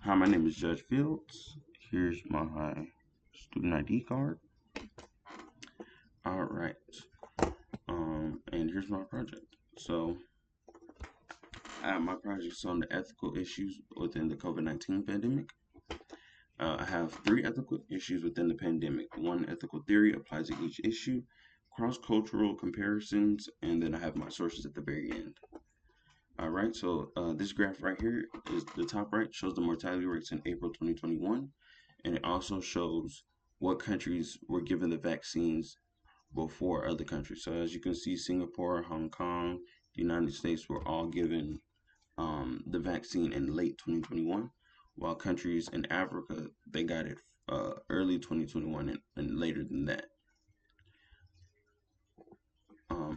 Hi, my name is Judge Fields. Here's my student ID card. All right. And here's my project. So, my project is on the ethical issues within the COVID-19 pandemic. I have three ethical issues within the pandemic. One ethical theory applies to each issue, cross-cultural comparisons, and then I have my sources at the very end. All right, so this graph right here is the top right shows the mortality rates in April 2021, and it also shows what countries were given the vaccines before other countries. So as you can see, Singapore, Hong Kong, the United States were all given the vaccine in late 2021, while countries in Africa, they got it early 2021 and later than that.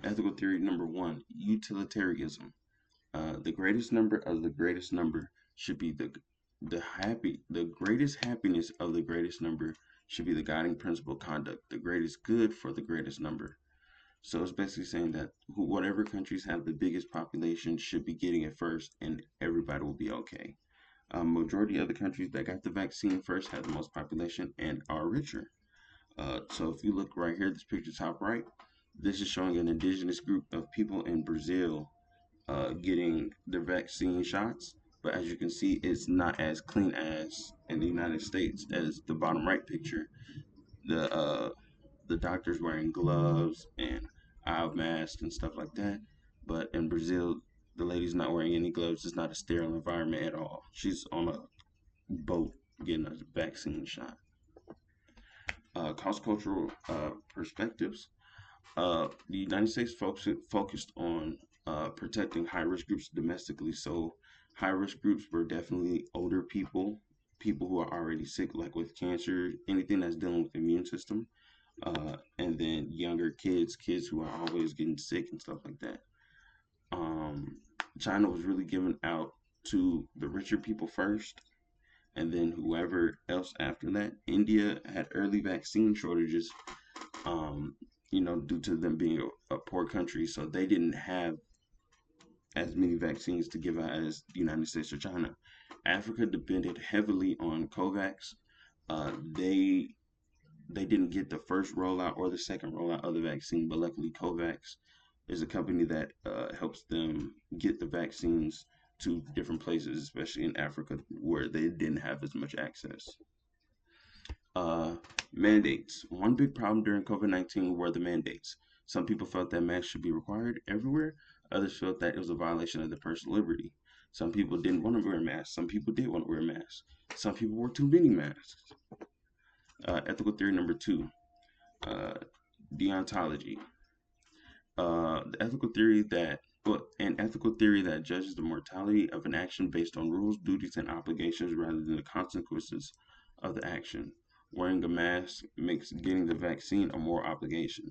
Ethical theory number one, utilitarianism. The greatest number of the greatest number should be the greatest happiness of the greatest number should be the guiding principle of conduct, the greatest good for the greatest number. So it's basically saying that whatever countries have the biggest population should be getting it first, and everybody will be okay. Majority of the countries that got the vaccine first had the most population and are richer. So if you look right here, this picture top right, this is showing an indigenous group of people in Brazil getting their vaccine shots. But as you can see, it's not as clean as in the United States as the bottom right picture. The the doctors wearing gloves and eye masks and stuff like that. But in Brazil, the lady's not wearing any gloves. It's not a sterile environment at all. She's on a boat getting a vaccine shot. Cross-cultural perspectives. The United States focused on protecting high-risk groups domestically. So high-risk groups were definitely older people, people who are already sick, like with cancer, anything that's dealing with the immune system, and then younger kids, kids who are always getting sick and stuff like that. Um, China was really given out to the richer people first, and then whoever else after that. India had early vaccine shortages, um, due to them being a poor country, so they didn't have as many vaccines to give out as the United States or China. Africa depended heavily on COVAX. They didn't get the first rollout or the second rollout of the vaccine, but luckily COVAX is a company that helps them get the vaccines to different places, especially in Africa where they didn't have as much access. Uh, Mandates. One big problem during COVID-19 were the mandates. Some people felt that masks should be required everywhere. Others felt that it was a violation of their personal liberty. Some people didn't want to wear masks. Some people did want to wear masks. Some people wore too many masks. Ethical theory number two, uh, deontology. The ethical theory that well, an ethical theory that judges the morality of an action based on rules, duties, and obligations rather than the consequences of the action. Wearing a mask makes getting the vaccine a moral obligation.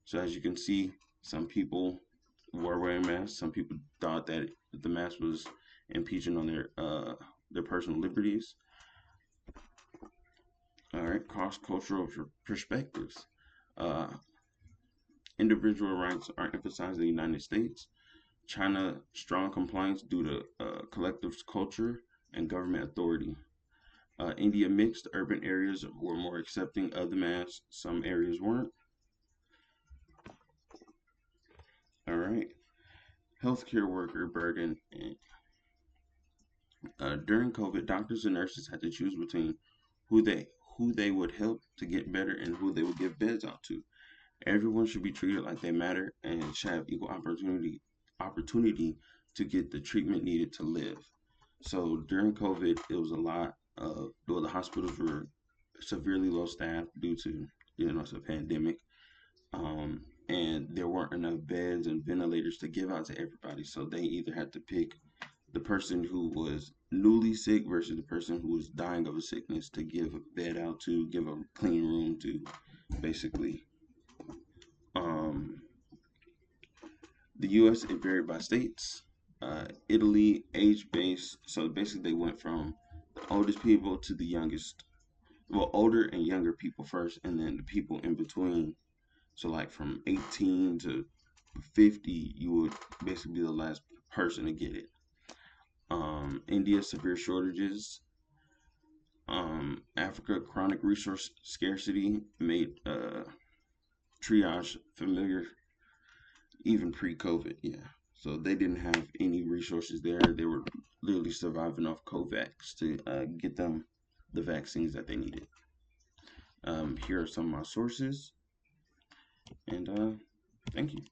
So as you can see, some people were wearing masks. Some people thought that the mask was impinging on their personal liberties. All right, cross-cultural perspectives. Uh, Individual rights are emphasized in the United States. China, strong compliance due to collective culture and government authority. India mixed urban areas were more accepting of the mask. Some areas weren't. All right. Healthcare worker burden. During COVID, doctors and nurses had to choose between who they who they would help to get better and who they would give beds out to. Everyone should be treated like they matter and should have equal opportunity to get the treatment needed to live. So during COVID, it was a lot of well, the hospitals were severely low staffed due to it's a pandemic, and there weren't enough beds and ventilators to give out to everybody. So they either had to pick the person who was newly sick versus the person who was dying of a sickness to give a bed out to, give a clean room to, basically. Um, the U.S. it varied by states. Italy, age based. So basically, they went from the oldest people to the youngest. Well, older and younger people first, and then the people in between. So, like from 18 to 50, you would basically be the last person to get it. India, severe shortages. Africa, chronic resource scarcity made triage familiar even pre-COVID. Yeah, so they didn't have any resources there. They were literally surviving off COVAX to get them the vaccines that they needed. Here are some of my sources, and thank you.